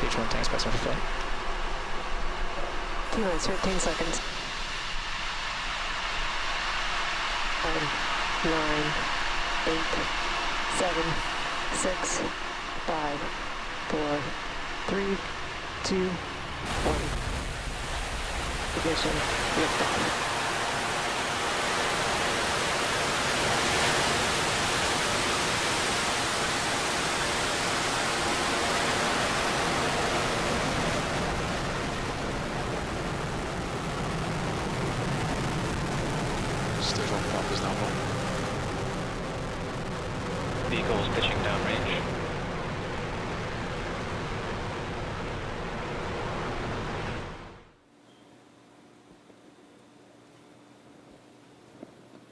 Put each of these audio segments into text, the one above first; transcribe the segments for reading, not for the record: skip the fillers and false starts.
Stage 1 tanks pressing for flight. 2 minutes, 13 seconds. 10, 9, 8, 7, 6, 5, 4, 3, 2, 1. Ignition, liftoff. Stage 1 prop is now home. Vehicles pitching downrange.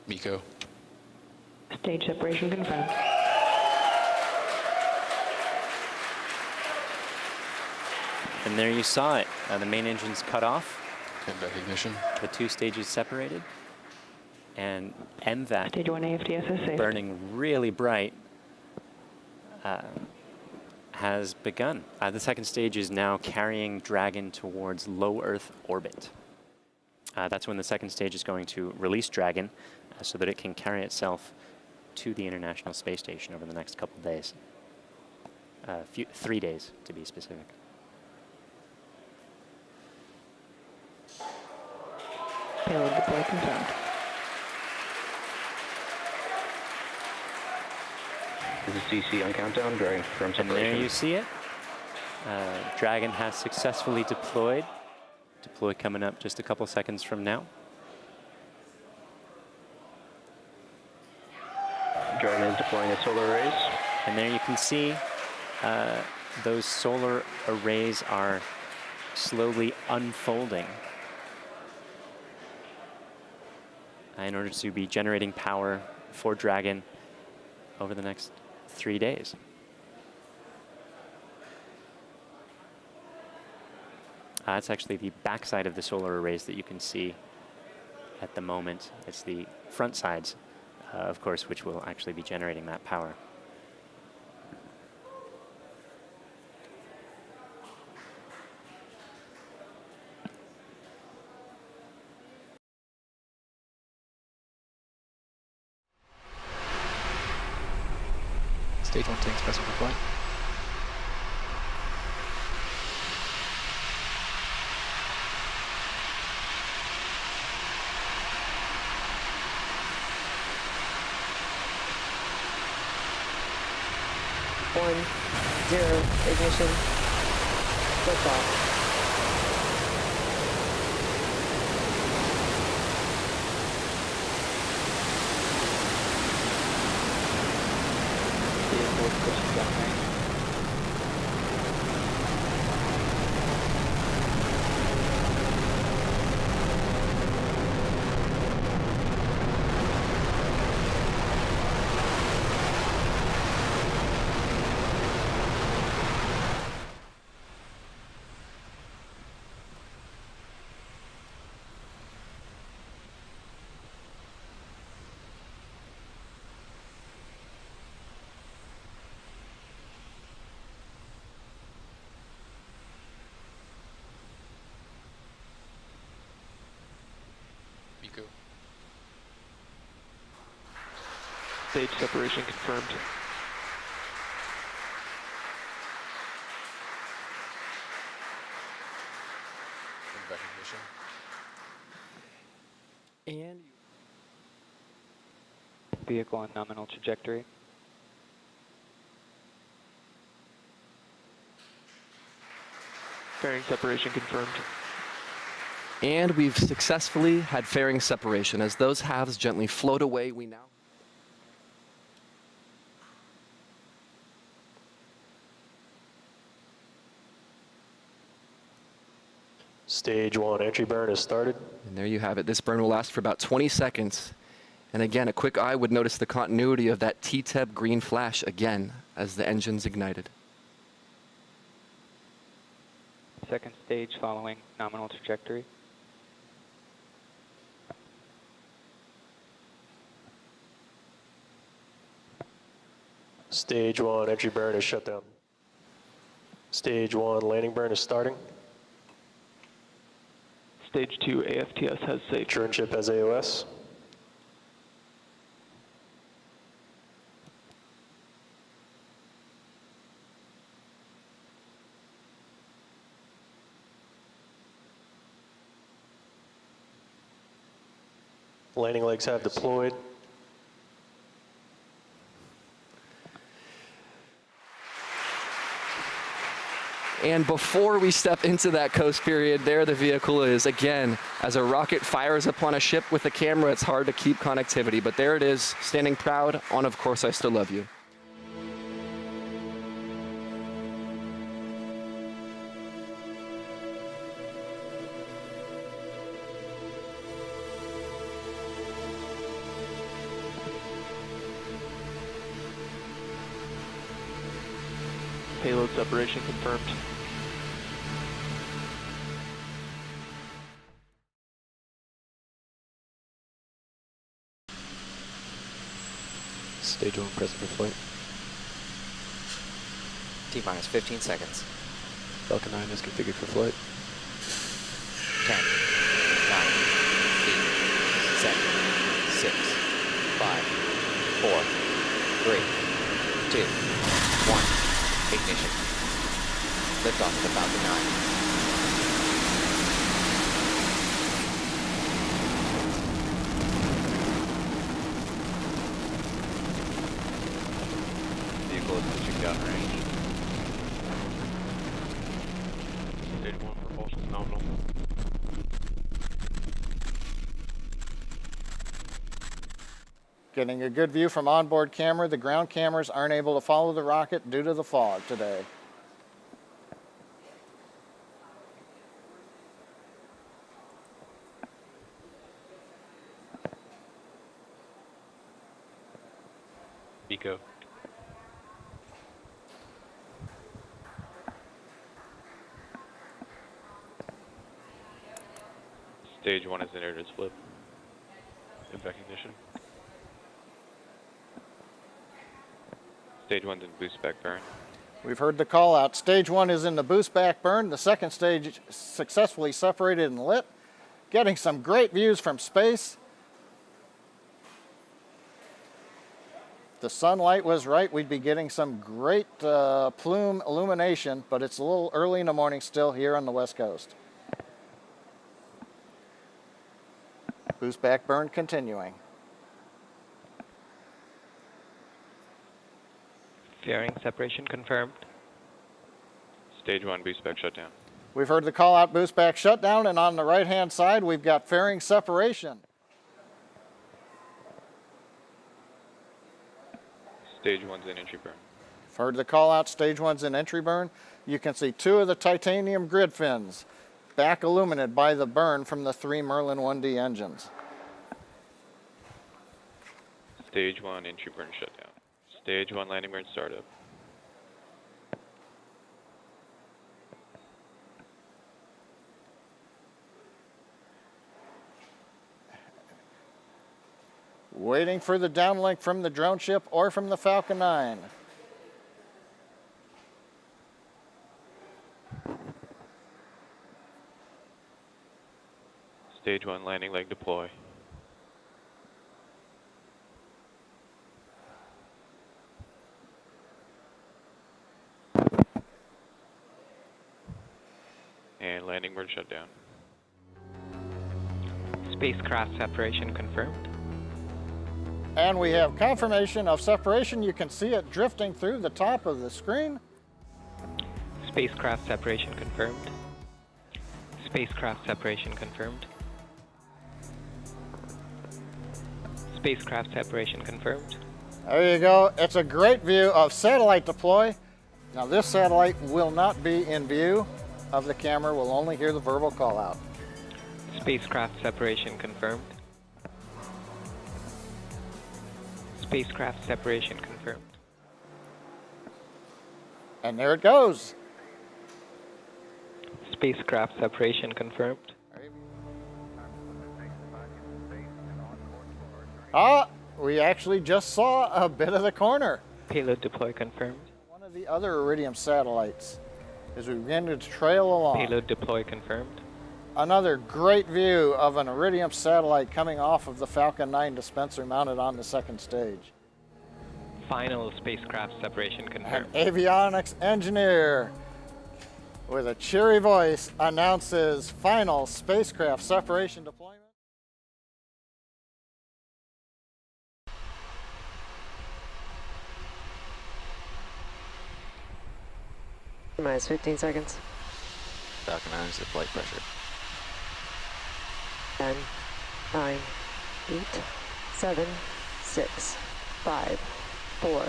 MECO. Stage separation confirmed. And there you saw it. The main engine's cut off. And back ignition. The 2 stages separated. And MVAC, Stage 1 AFTS is safe. burning really bright, has begun. The second stage is now carrying Dragon towards low Earth orbit. That's when the second stage is going to release Dragon so that it can carry itself to the International Space Station over the next couple of days. 3 days, to be specific. Payload deploy confirmed. This is CC on countdown, Dragon from And separation. there you see it. Dragon has successfully deployed. Deploy coming up just a couple seconds from now. Dragon is deploying its solar arrays. And there you can see those solar arrays are slowly unfolding in order to be generating power for Dragon over the next 3 days. It's actually the backside of the solar arrays that you can see at the moment. It's the front sides, of course, which will actually be generating that power. Stage 1 tanks pressing for flight. One, 0, ignition, liftoff. Vehicles pitching downrange. MECO. Stage separation confirmed. And back ignition. And vehicle on nominal trajectory. Fairing separation confirmed. And we've successfully had fairing separation. As those halves gently float away, we now... Stage 1 entry burn has started. And there you have it. This burn will last for about 20 seconds. And again, a quick eye would notice the continuity of that TTEB green flash again as the engines ignited. Second stage following nominal trajectory. Stage 1 entry burn is shut down. Stage 1 landing burn is starting. Stage 2 AFTS has safe. Churn ship has AOS. Landing legs have deployed. And before we step into that coast period, there the vehicle is. Again, as a rocket fires upon a ship with a camera, it's hard to keep connectivity. But there it is, standing proud on Of Course I Still Love You. Payload separation confirmed. Stage 1 present for flight. T-minus 15 seconds. Falcon 9 is configured for flight. 10, 9, 8, 7, 6, 5, 4, 3, 2, 1. Ignition. Liftoff of the Falcon 9. Vehicle is pitching downrange. Stage 1 propulsion nominal. Getting a good view from onboard camera. The ground cameras aren't able to follow the rocket due to the fog today. Eco. Stage 1 is in air flip. In recognition. Stage 1's in boost back burn. We've heard the call out. Stage 1 is in the boost back burn. The second stage successfully separated and lit. Getting some great views from space. If the sunlight was right, we'd be getting some great plume illumination, but it's a little early in the morning still here on the West Coast. Boost back burn continuing. Fairing separation confirmed. Stage 1 boost back shutdown. We've heard the call out boost back shutdown, and on the right hand side we've got fairing separation. Stage 1's in entry burn. We've heard the call out. Stage 1's in entry burn. You can see 2 of the titanium grid fins back illuminated by the burn from the 3 Merlin 1D engines. Stage 1 entry burn shutdown. Stage 1 landing burn startup. Waiting for the downlink from the drone ship or from the Falcon 9. Stage 1 landing leg deploy. And landing burn shutdown. Spacecraft separation confirmed. And we have confirmation of separation. You can see it drifting through the top of the screen. Spacecraft separation confirmed. Spacecraft separation confirmed. Spacecraft separation confirmed. There you go. It's a great view of satellite deploy. Now this satellite will not be in view of the camera. We'll only hear the verbal call out. Spacecraft separation confirmed. Spacecraft separation confirmed. And there it goes. Spacecraft separation confirmed. We actually just saw a bit of the corner. Payload deploy confirmed. One of the other Iridium satellites. as we begin to trail along. Payload deploy confirmed. Another great view of an Iridium satellite coming off of the Falcon 9 dispenser mounted on the second stage. Final spacecraft separation An confirmed. avionics engineer with a cheery voice announces final spacecraft separation deployment. Minus 15 seconds. Falcon 9 is at flight pressure. 10, 9, 8, 7, 6, 5, 4,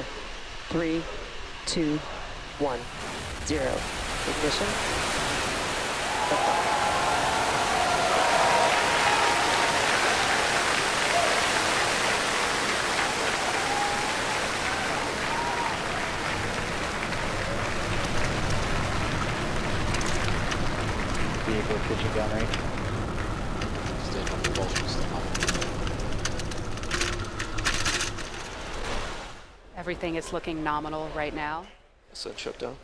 3, 2, 1, 0. Ignition. Liftoff. Vehicle pitching downrange. Stage 1 propulsion still on. Everything is looking nominal right now. Ascent shutdown.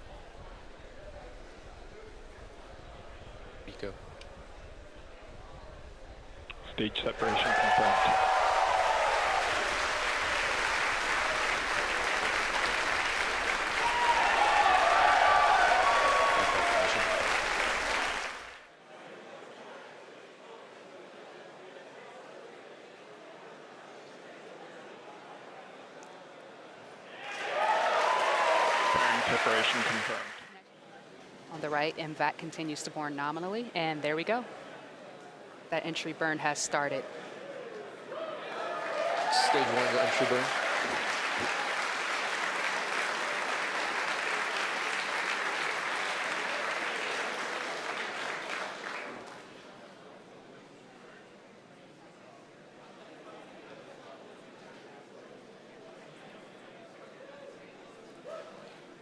Eco. Stage separation confirmed. Separation confirmed. On the right, MVAC continues to burn nominally, and there we go. That entry burn has started. Stage 1 entry burn.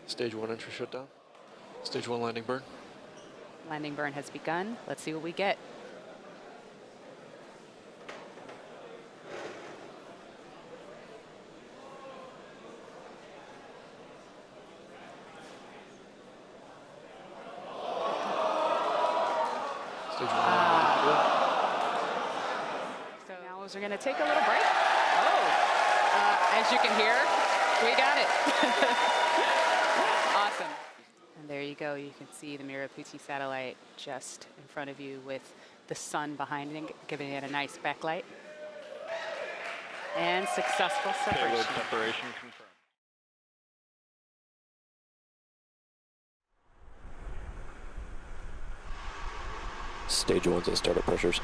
Stage 1 entry shutdown. Stage 1 landing burn. Landing burn has begun. Let's see what we get. Stage 1 landing burn. So now we're going to take a little break. As you can hear, we got it. Awesome. And there you go. You can see the Merah Putih satellite just in front of you with the sun behind it, giving it a nice backlight. And successful separation. Payload separation confirmed. Stage 1's at startup pressures.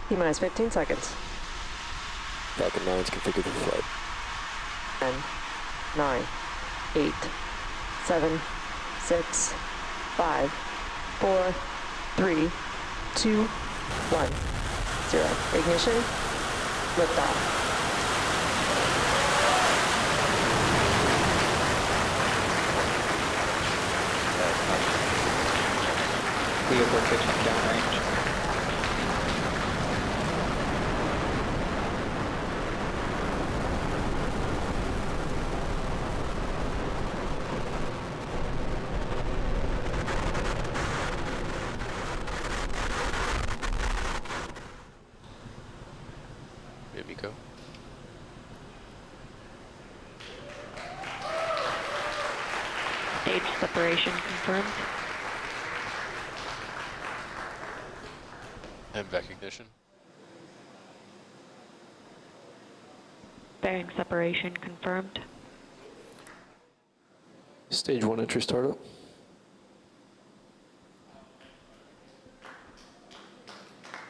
T-minus 15 seconds. Falcon 9's configured for flight. 10, 9, 8, 7, 6, 5, 4, 3, 2, 1, 0. Ignition. Liftoff. Vehicle pitching downrange. Eco. Stage separation confirmed. MVAC ignition. Bearing separation confirmed. Stage 1 entry startup.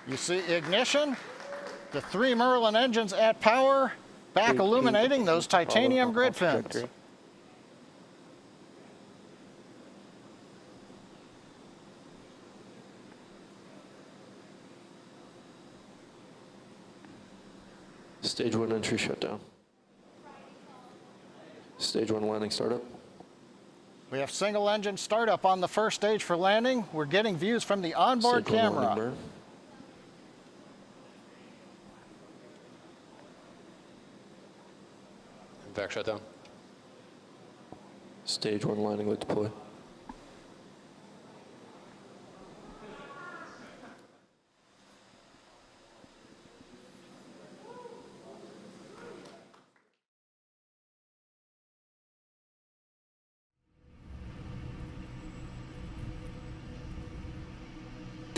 You see ignition, the 3 Merlin engines at power, back illuminating those titanium grid fins. Stage 1 entry shutdown. Stage 1 landing startup. We have single engine startup on the first stage for landing. We're getting views from the onboard Stage 1 landing camera. burn. MVAC shutdown. Stage 1 landing light deploy.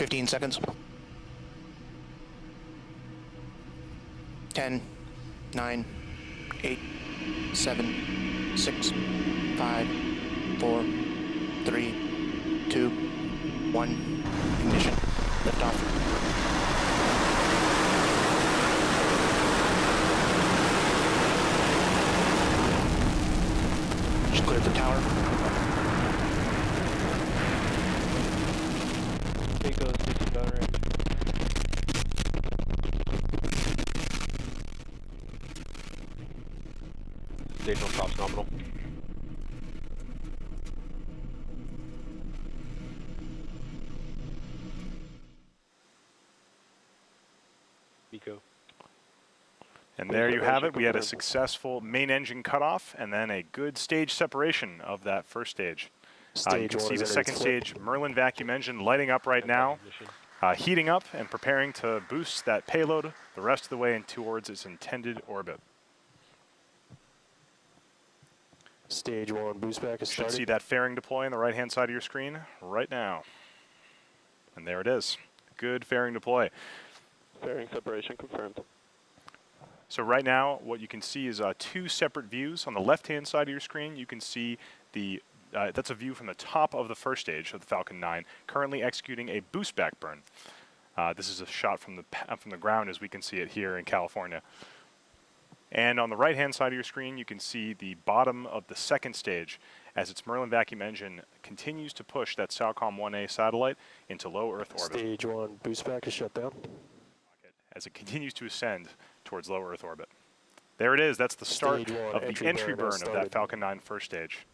15 seconds. 10, 9, 8, 7, 6, 5, 4, 3, 2, 1. Ignition. Liftoff. Just cleared the tower. Keiko, switching down range. Stage 1 props nominal. Nico. And there you have it. We had a successful main engine cutoff and then a good stage separation of that first stage. You can see the second stage Merlin vacuum engine lighting up right now, heating up and preparing to boost that payload the rest of the way and towards its intended orbit. Stage 1 boost back is started. Should see that fairing deploy on the right-hand side of your screen right now. And there it is. Good fairing deploy. Fairing separation confirmed. So right now, what you can see is two separate views. On the left-hand side of your screen, you can see the that's a view from the top of the first stage of the Falcon 9, currently executing a boost back burn. This is a shot from the ground as we can see it here in California. And on the right-hand side of your screen, you can see the bottom of the second stage as its Merlin vacuum engine continues to push that SAOCOM 1A satellite into low Earth orbit. Stage 1 boost back is shut down. As it continues to ascend towards low Earth orbit. There it is. That's the start of the entry burn of that Falcon 9 first stage.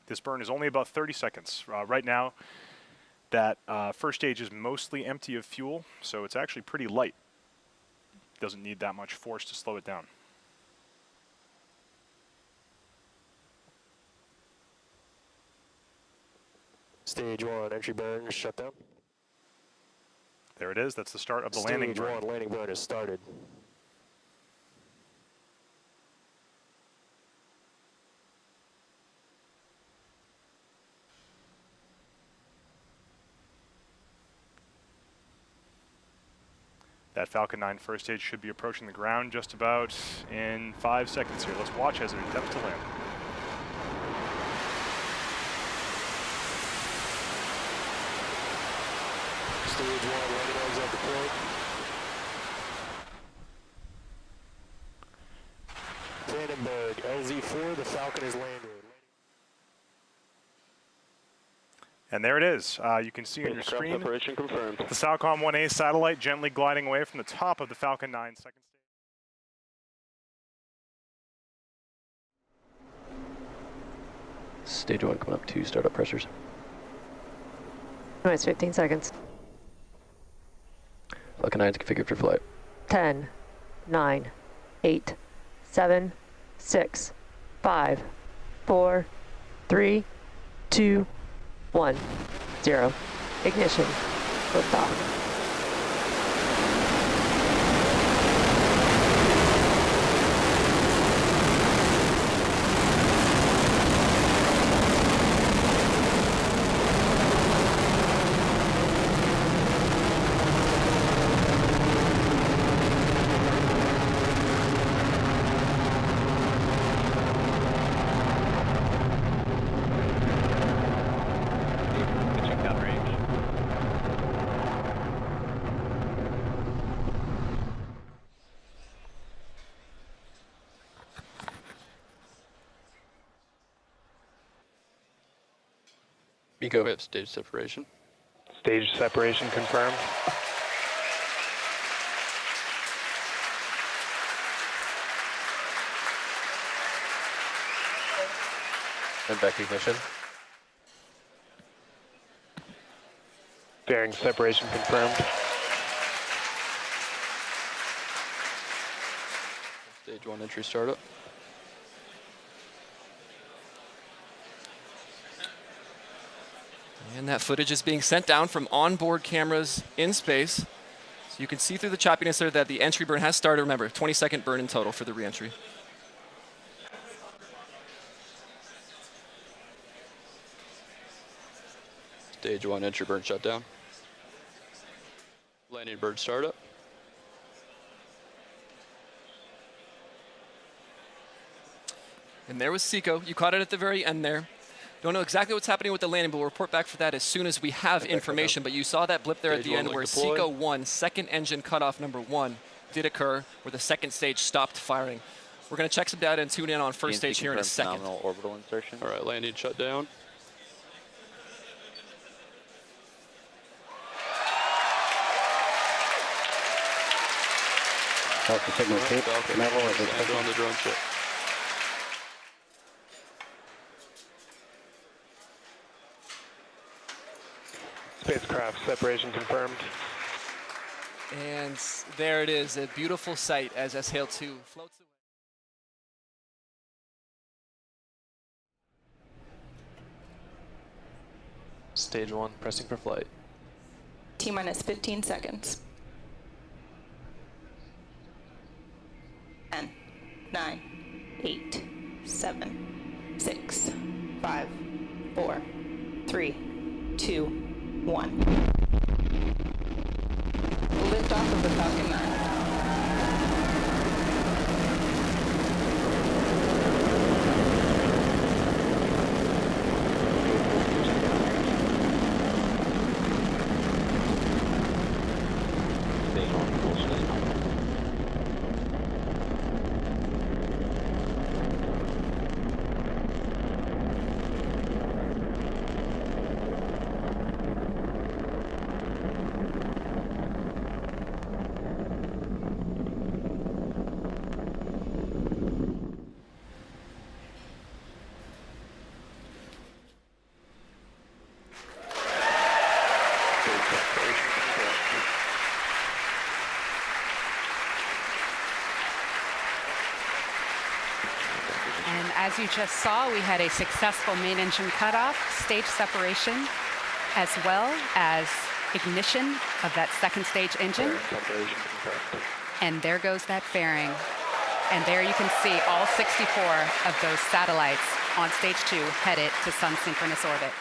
This burn is only about 30 seconds. Right now, that first stage is mostly empty of fuel, so it's actually pretty light. Doesn't need that much force to slow it down. Stage 1 entry burn is shut down. There it is. That's the start of the landing burn. Stage 1 landing burn is started. That Falcon 9 first stage should be approaching the ground just about in 5 seconds here. Let's watch as it attempts to land. Stage 1 landing legs are deployed. Vandenberg, LZ4, the Falcon is landed. And there it is. You can see on your screen Separation confirmed. the SAOCOM 1A satellite gently gliding away from the top of the Falcon 9 second stage. Stage 1 coming up to startup pressures. No, it's 15 seconds. Falcon 9 is configured for flight. 10, 9, 8, 7, 6, 5, 4, 3, 2, 1, 0. Ignition. Liftoff. Eco, we have stage separation. Stage separation confirmed. And back ignition. Bearing separation confirmed. Stage 1 entry startup. And that footage is being sent down from onboard cameras in space. So you can see through the choppiness there that the entry burn has started. Remember, 20-second burn in total for the re-entry. Stage 1 entry burn shutdown. Landing bird startup. And there was SECO. You caught it at the very end there. Don't know exactly what's happening with the landing, but we'll report back for that as soon as we have information. But you saw that blip there at the end where SECO 1, second engine cutoff number 1, did occur, where the second stage stopped firing. We're going to check some data and tune in on first stage here in a second. Nominal orbital insertion. All right, landing shutdown. Delta signal tape. Level as Landed on the drone ship. Spacecraft separation confirmed. And there it is, a beautiful sight as SHAIL-2 floats away. Stage 1, pressing for flight. T-minus 15 seconds. 10, 9, 8, 7, 6, 5, 4, 3, 2, 1. Lift off of the Falcon 9. And as you just saw, we had a successful main engine cutoff, stage separation, as well as ignition of that second stage engine. And there goes that fairing. And there you can see all 64 of those satellites on stage 2 headed to sun synchronous orbit.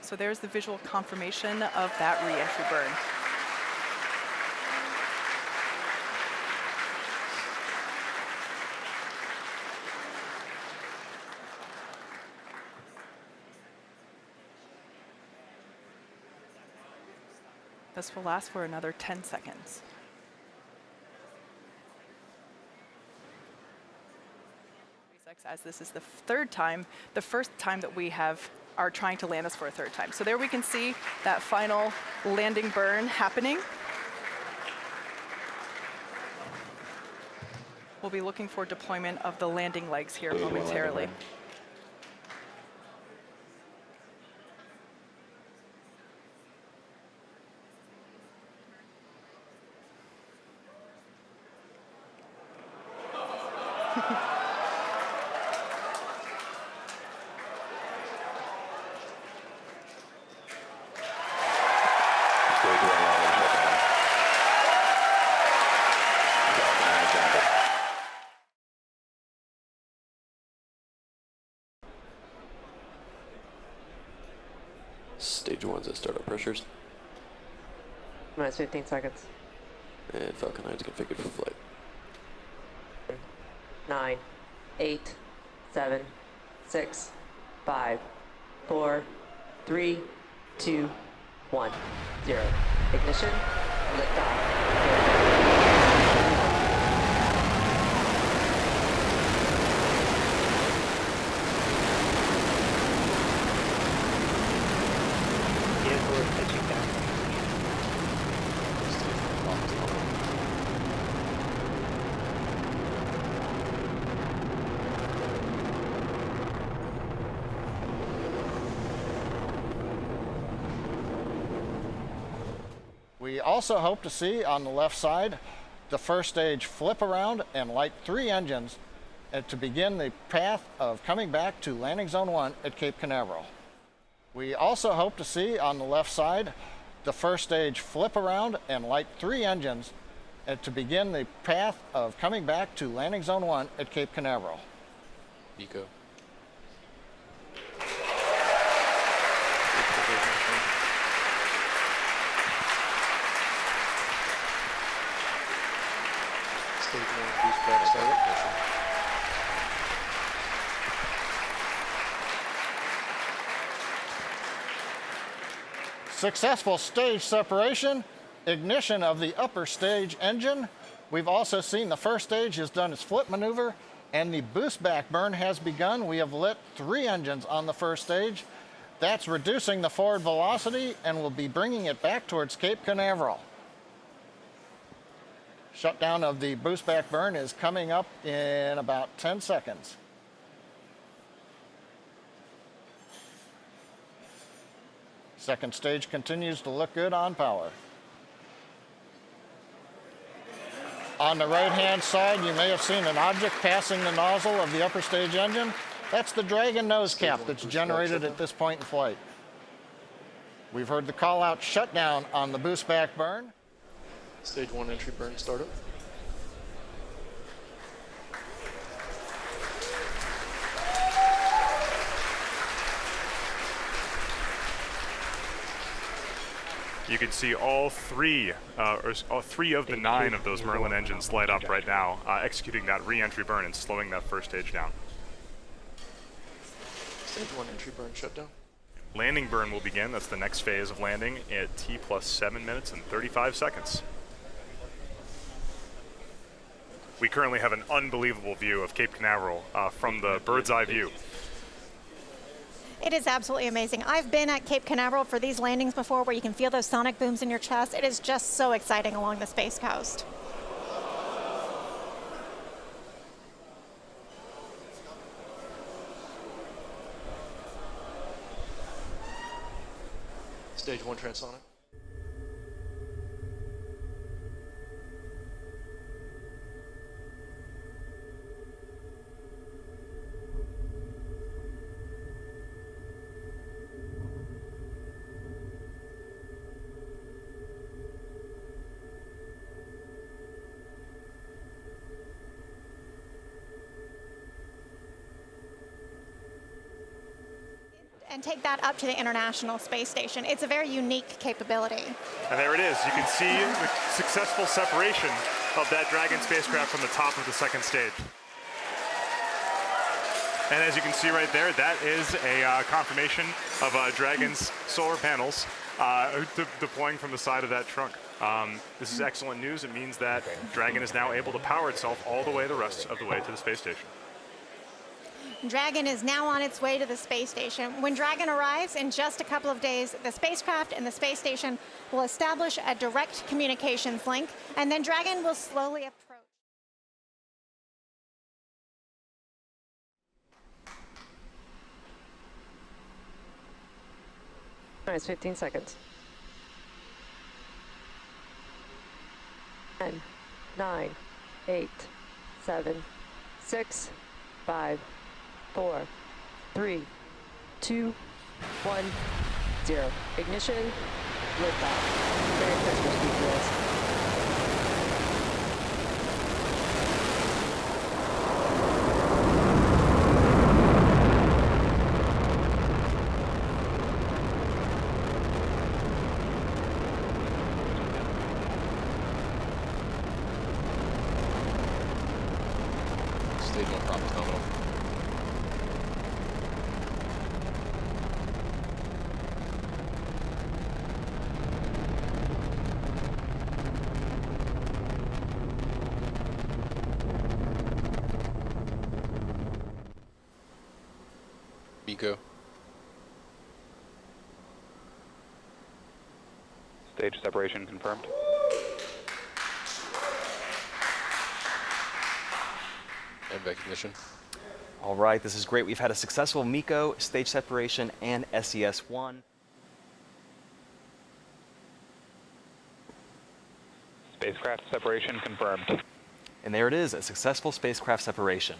So there's the visual confirmation of that re-entry burn. This will last for another 10 seconds. SpaceX, as this is the third time, the first time that we are trying to land this for a third time. So there we can see that final landing burn happening. We'll be looking for deployment of the landing legs here momentarily. Stage 1's at startup pressures. Minus 15 seconds. And Falcon 9 is configured for flight. 9, 8, 7, 6, 5, 4, 3, 2, 1, 0. Ignition, liftoff. We also hope to see on the left side the first stage flip around and light 3 engines to begin the path of coming back to landing zone 1 at Cape Canaveral. We also hope to see on the left side the first stage flip around and light 3 engines to begin the path of coming back to landing zone 1 at Cape Canaveral. Eco. Successful stage separation, ignition of the upper stage engine. We've also seen the first stage has done its flip maneuver, and the boost back burn has begun. We have lit 3 engines on the first stage. That's reducing the forward velocity and will be bringing it back towards Cape Canaveral. Shutdown of the boost back burn is coming up in about 10 seconds. Second stage continues to look good on power. On the right-hand side, you may have seen an object passing the nozzle of the upper stage engine. That's the Dragon nose cap that's generated at this point in flight. We've heard the call-out shutdown on the boost back burn. Stage 1 entry burn startup. You can see all three of the 9 of those Merlin engines light up right now, executing that re-entry burn and slowing that first stage down. Stage 1 entry burn shutdown. Landing burn will begin. That's the next phase of landing at T plus 7 minutes and 35 seconds. We currently have an unbelievable view of Cape Canaveral from the bird's eye view. It is absolutely amazing. I've been at Cape Canaveral for these landings before where you can feel those sonic booms in your chest. It is just so exciting along the Space Coast. Stage 1 transonic. And take that up to the International Space Station. It's a very unique capability. And there it is. You can see the successful separation of that Dragon spacecraft from the top of the second stage. And as you can see right there, that is a confirmation of Dragon's solar panels deploying from the side of that trunk. This is excellent news. It means that Dragon is now able to power itself all the way the rest of the way to the space station. Dragon is now on its way to the space station. When Dragon arrives in just a couple of days, the spacecraft and the space station will establish a direct communications link, and then Dragon will slowly approach. All right, it's 15 seconds. 10, 9, 8, 7, 6, 5, 4, 3, 2, 1, 0. Ignition, liftoff. Merry Christmas, GPS. Stage 1 prop is nominal. Miko. Stage separation confirmed. And recognition. All right, this is great. We've had a successful MECO, stage separation, and SES-1. Spacecraft separation confirmed. And there it is, a successful spacecraft separation.